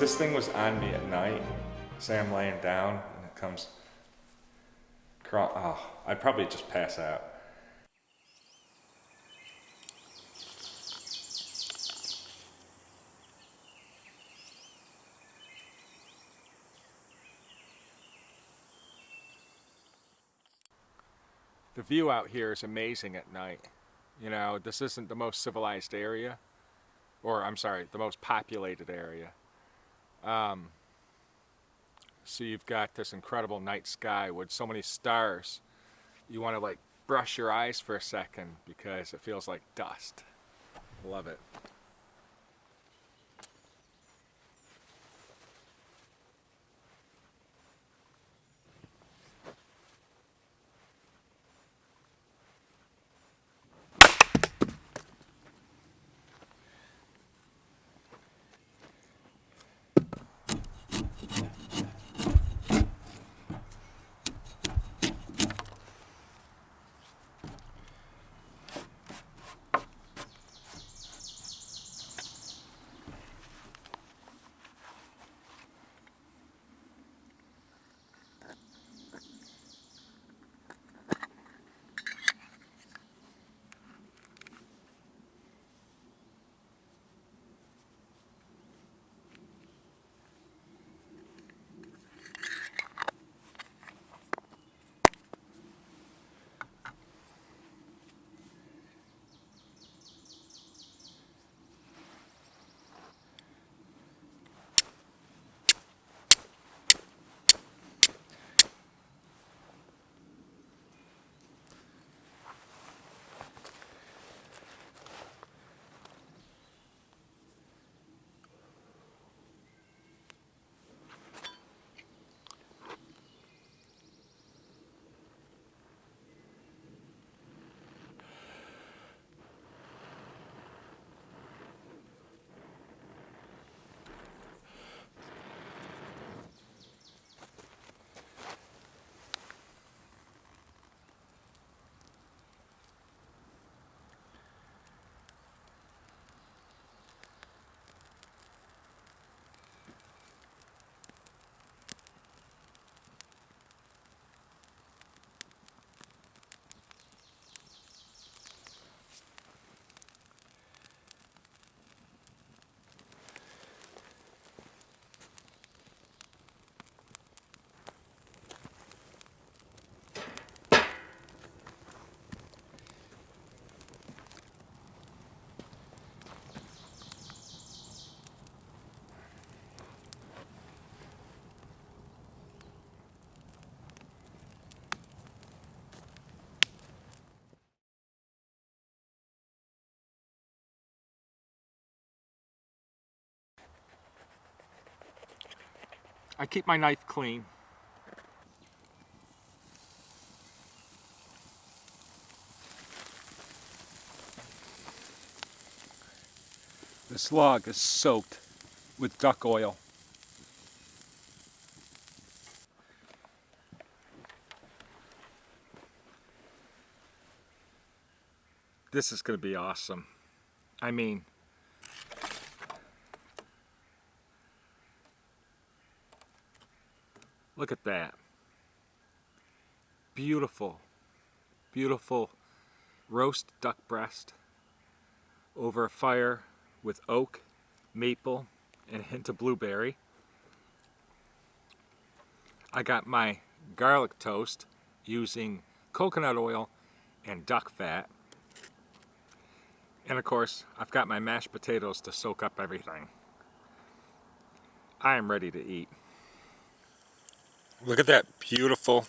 this thing was on me at night, say I'm laying down and it comes oh, I'd probably just pass out. The view out here is amazing at night. You know, this isn't the most civilized area, or I'm sorry, the most populated area. So you've got this incredible night sky with so many stars. You want to like brush your eyes for a second because it feels like dust. Love it. I keep my knife clean. This log is soaked with duck oil. This is going to be awesome. I mean, look at that. Beautiful, beautiful roast duck breast over a fire with oak, maple, and a hint of blueberry. I got my garlic toast using coconut oil and duck fat. And of course, I've got my mashed potatoes to soak up everything. I am ready to eat. Look at that beautiful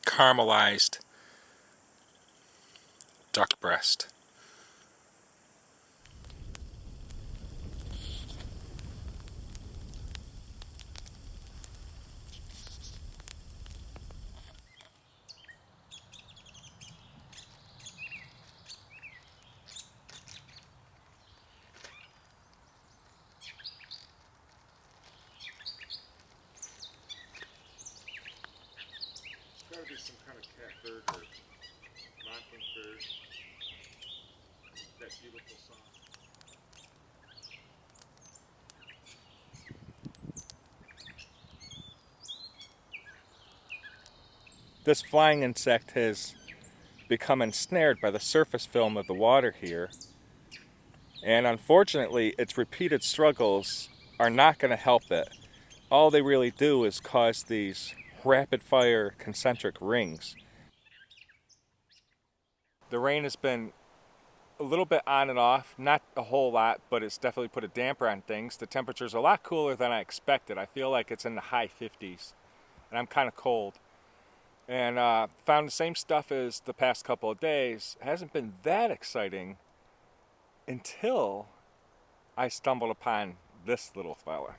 caramelized duck breast. Gotta be some kind of catbird or mockingbird. That beautiful song. this flying insect has become ensnared by the surface film of the water here. And unfortunately, its repeated struggles are not going to help it. All they really do is cause these rapid-fire concentric rings. The rain has been a little bit on and off, not a whole lot, but it's definitely put a damper on things. The temperature's a lot cooler than I expected. I feel like it's in the high 50s, and I'm kind of cold. And found the same stuff as the past couple of days. It hasn't been that exciting until I stumbled upon this little fella.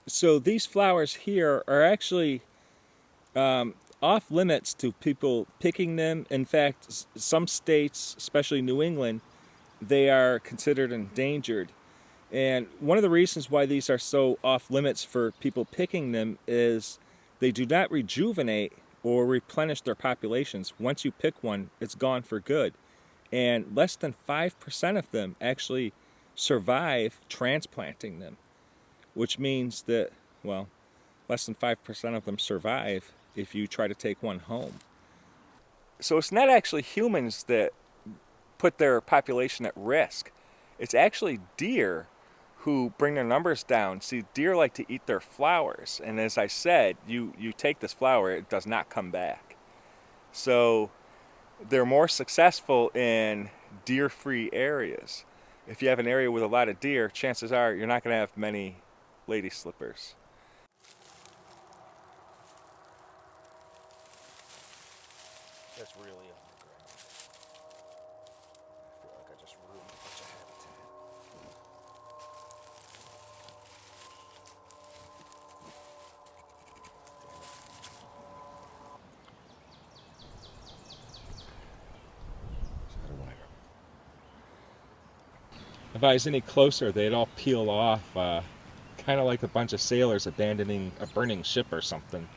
So these flowers here are actually off limits to people picking them. In fact, some states, especially New England, they are considered endangered. And one of the reasons why these are so off limits for people picking them is they do not rejuvenate or replenish their populations. Once you pick one, it's gone for good. And less than 5% of them actually survive transplanting them, which means that, well, less than 5% of them survive if you try to take one home. So it's not actually humans that put their population at risk. It's actually deer who bring their numbers down. See, deer like to eat their flowers, and as I said, you take this flower, it does not come back. So they're more successful in deer-free areas. If you have an area with a lot of deer, chances are you're not going to have many lady slippers. That's really underground. I feel like I just ruined a bunch of habitat. If I was any closer, they'd all peel off, kind of like a bunch of sailors abandoning a burning ship or something.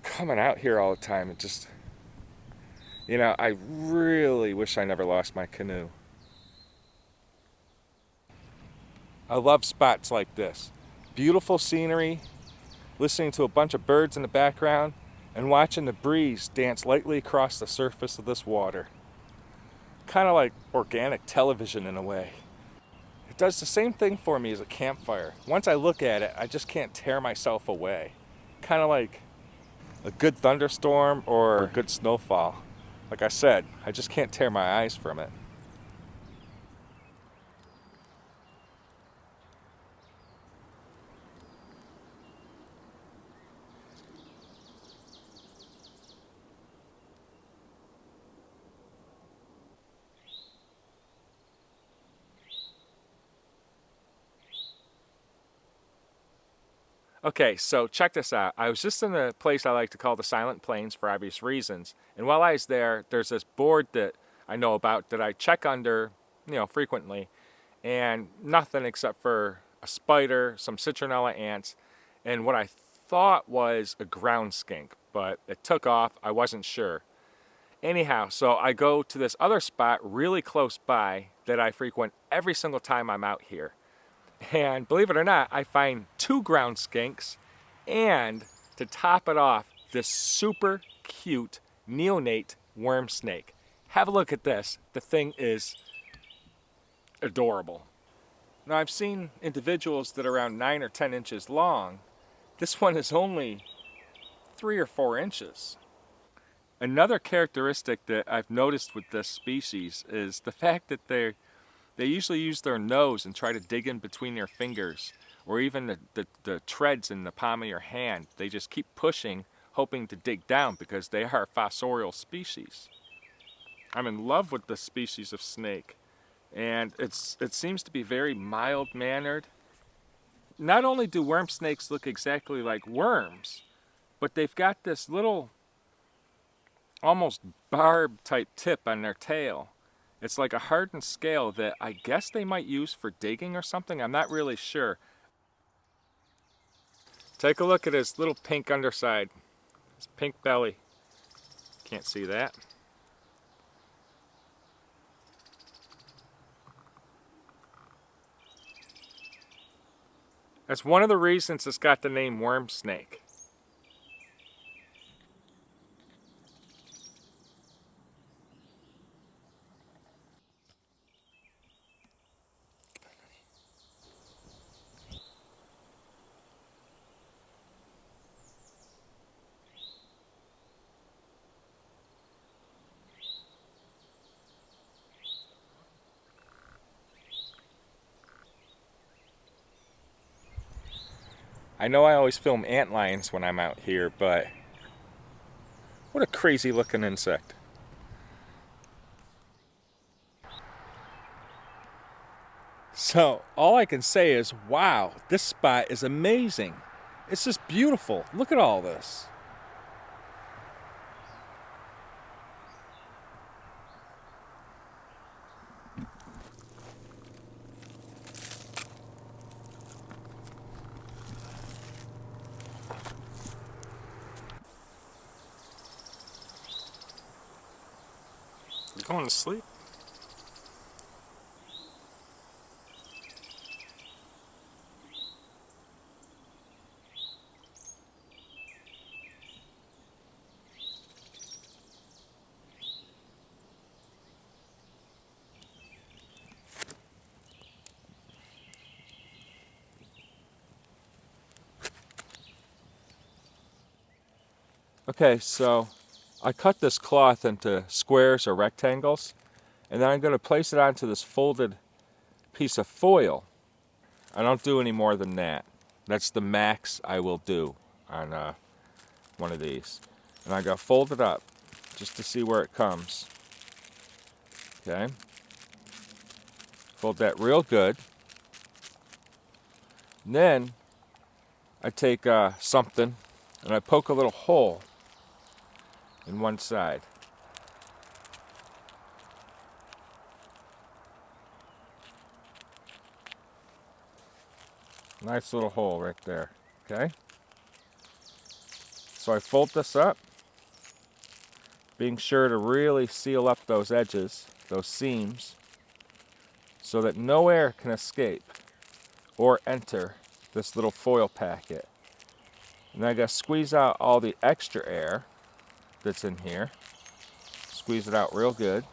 Coming out here all the time, it just, I really wish I never lost my canoe. I love spots like this. Beautiful scenery, listening to a bunch of birds in the background, and watching the breeze dance lightly across the surface of this water. Kind of like organic television in a way. It does the same thing for me as a campfire. Once I look at it, I just can't tear myself away. Kind of like a good thunderstorm or a good snowfall. Like I said, I just can't tear my eyes from it. Okay, so check this out. I was just in a place I like to call the Silent Plains for obvious reasons. And while I was there, there's this board that I know about that I check under, frequently. And nothing except for a spider, some citronella ants, and what I thought was a ground skink. But it took off, I wasn't sure. Anyhow, so I go to this other spot really close by that I frequent every single time I'm out here. And believe it or not, I find 2 ground skinks, and to top it off, this super cute neonate worm snake. Have a look at this. The thing is adorable. Now, I've seen individuals that are around 9 or 10 inches long. This one is only 3 or 4 inches. Another characteristic that I've noticed with this species is the fact that they usually use their nose and try to dig in between your fingers, or even the treads in the palm of your hand. They just keep pushing, hoping to dig down because they are a fossorial species. I'm in love with this species of snake, and it seems to be very mild-mannered. Not only do worm snakes look exactly like worms, but they've got this little, almost barb-type tip on their tail. It's like a hardened scale that I guess they might use for digging or something. I'm not really sure. Take a look at his little pink underside, his pink belly. Can't see that. That's one of the reasons it's got the name worm snake. I know I always film antlions when I'm out here, but what a crazy looking insect. So all I can say is, wow, this spot is amazing. It's just beautiful. Look at all this. You going to sleep? Okay, so I cut this cloth into squares or rectangles, and then I'm going to place it onto this folded piece of foil. I don't do any more than that. That's the max I will do on one of these. And I'm going to fold it up just to see where it comes. Okay. Fold that real good. And then I take something and I poke a little hole in one side. Nice little hole right there. Okay. So I fold this up, being sure to really seal up those edges, those seams, so that no air can escape or enter this little foil packet. And I gotta squeeze out all the extra air that's in here. Squeeze it out real good.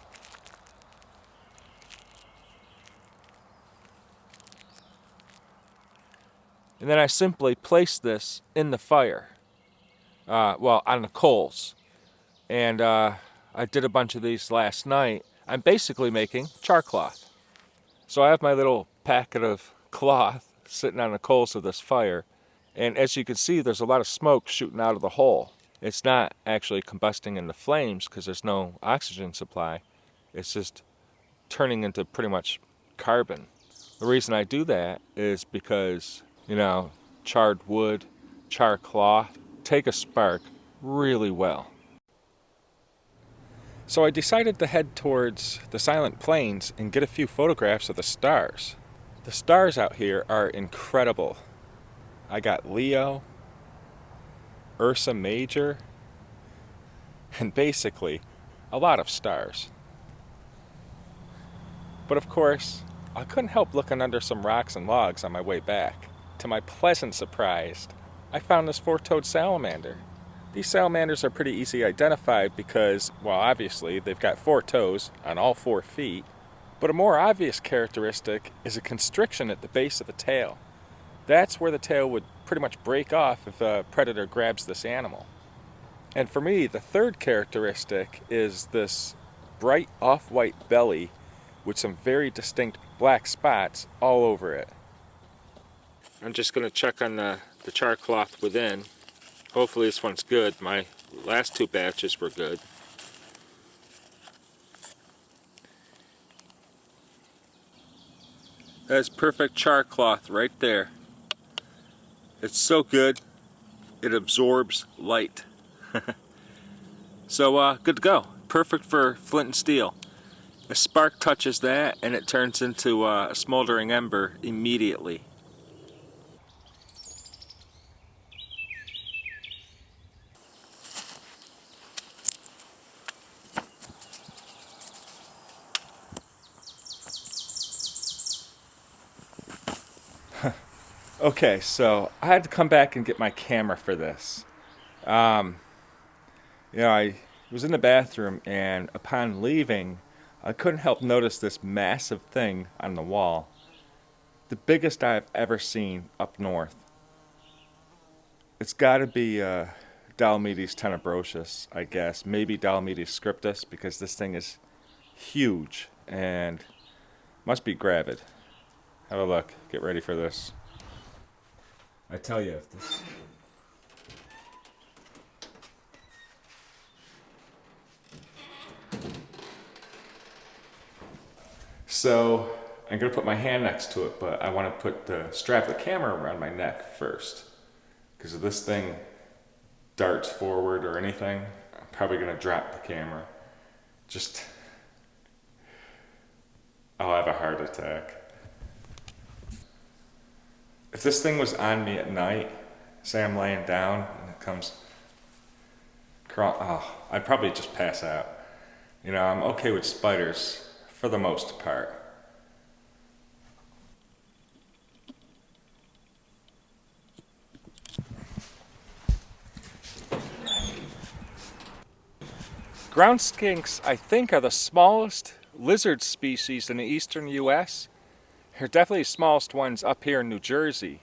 And then I simply place this in the fire, on the coals. And I did a bunch of these last night. I'm basically making char cloth. So I have my little packet of cloth sitting on the coals of this fire. And as you can see, there's a lot of smoke shooting out of the hole. It's not actually combusting into flames because there's no oxygen supply. It's just turning into pretty much carbon. The reason I do that is because, charred wood, char cloth take a spark really well. So I decided to head towards the Silent Plains and get a few photographs of the stars. The stars out here are incredible. I got Leo, Ursa Major, and basically a lot of stars. But of course, I couldn't help looking under some rocks and logs on my way back. To my pleasant surprise, I found this four-toed salamander. These salamanders are pretty easy identified because, well, obviously they've got 4 toes on all 4 feet, but a more obvious characteristic is a constriction at the base of the tail. That's where the tail would pretty much break off if a predator grabs this animal. And for me, the third characteristic is this bright off-white belly with some very distinct black spots all over it. I'm just going to check on the char cloth within. Hopefully this one's good. My last 2 batches were good. That's perfect char cloth right there. It's so good, it absorbs light. So good to go. Perfect for flint and steel. A spark touches that and it turns into a smoldering ember immediately. Okay, so I had to come back and get my camera for this. Um, I was in the bathroom, and upon leaving, I couldn't help notice this massive thing on the wall. The biggest I've ever seen up north. It's got to be Dolometes tenebrosius, I guess. Maybe Dolometes scriptus, because this thing is huge and must be gravid. Have a look. Get ready for this. I tell you, if this. So I'm gonna put my hand next to it, but I want to put the strap of the camera around my neck first, because if this thing darts forward or anything, I'm probably gonna drop the camera. Just, I'll have a heart attack. If this thing was on me at night, say I'm laying down and it comes I'd probably just pass out. I'm okay with spiders for the most part. Ground skinks, I think, are the smallest lizard species in the eastern US. They're definitely the smallest ones up here in New Jersey.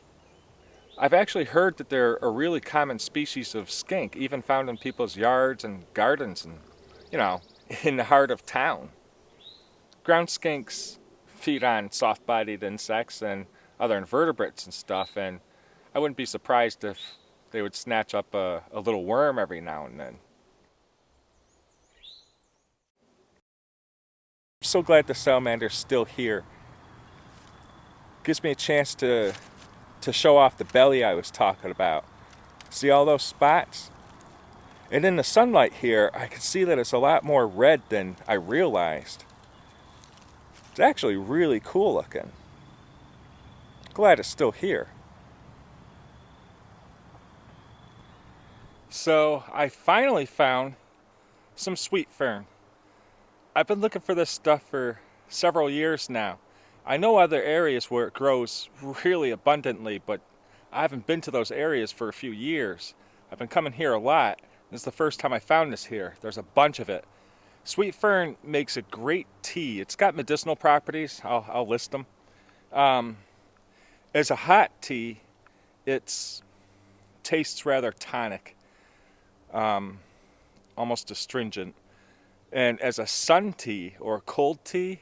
I've actually heard that they're a really common species of skink, even found in people's yards and gardens and, in the heart of town. Ground skinks feed on soft-bodied insects and other invertebrates and stuff, and I wouldn't be surprised if they would snatch up a little worm every now and then. I'm so glad the salamander's still here. Gives me a chance to show off the belly I was talking about. See all those spots? And in the sunlight here, I can see that it's a lot more red than I realized. It's actually really cool looking. Glad it's still here. So I finally found some sweet fern. I've been looking for this stuff for several years now. I know other areas where it grows really abundantly, but I haven't been to those areas for a few years. I've been coming here a lot. This is the first time I found this here. There's a bunch of it. Sweet fern makes a great tea. It's got medicinal properties. I'll list them. As a hot tea, it tastes rather tonic, almost astringent. And as a sun tea or a cold tea,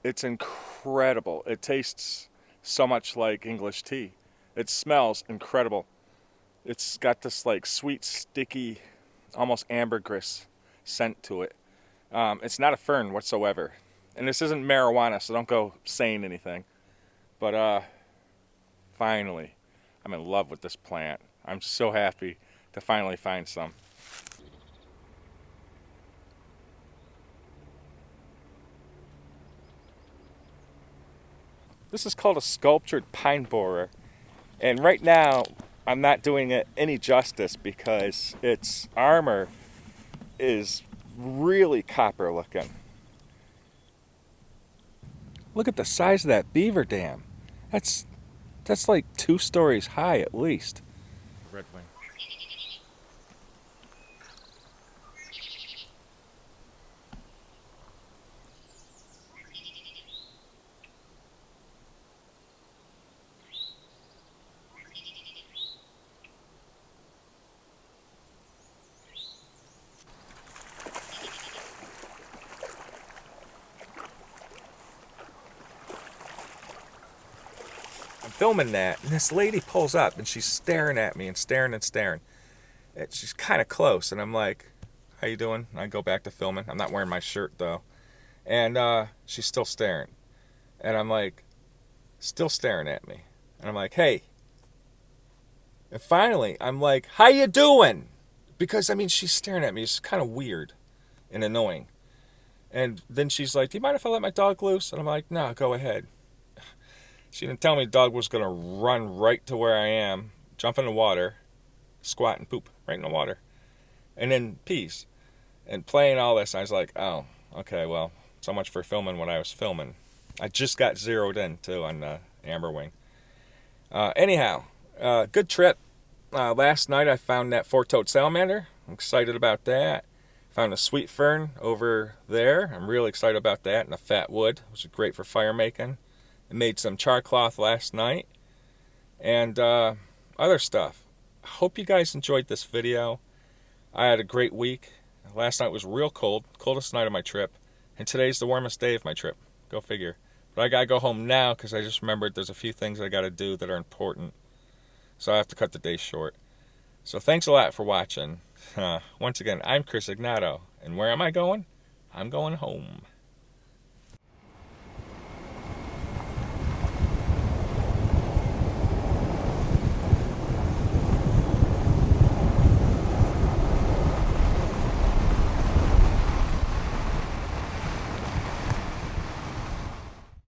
it's incredible. It tastes so much like English tea. It smells incredible. It's got this like sweet, sticky, almost ambergris scent to it. It's not a fern whatsoever. And this isn't marijuana, so don't go saying anything. But finally, I'm in love with this plant. I'm so happy to finally find some. This is called a sculptured pine borer. And right now, I'm not doing it any justice because its armor is really copper looking. Look at the size of that beaver dam. That's like 2 stories high at least. Redwing. Filming that, and this lady pulls up and she's staring at me and staring and staring. And she's kind of close, and I'm like, how you doing? And I go back to filming. I'm not wearing my shirt though. And she's still staring. And I'm like, still staring at me. And I'm like, hey. And finally, I'm like, how you doing? Because, she's staring at me. It's kind of weird and annoying. And then she's like, do you mind if I let my dog loose? And I'm like, no, go ahead. She didn't tell me the dog was going to run right to where I am, jump in the water, squat and poop right in the water, and then pees. And playing all this, I was like, oh, okay, well, so much for filming what I was filming. I just got zeroed in, too, on the amberwing. Anyhow, good trip. Last night I found that four-toed salamander. I'm excited about that. Found a sweet fern over there. I'm really excited about that. And a fat wood, which is great for fire making. I made some char cloth last night. And other stuff. I hope you guys enjoyed this video. I had a great week. Last night was real cold. Coldest night of my trip. And today's the warmest day of my trip. Go figure. But I gotta go home now because I just remembered there's a few things I gotta do that are important. So I have to cut the day short. So thanks a lot for watching. Once again, I'm Chris Ignato. And where am I going? I'm going home.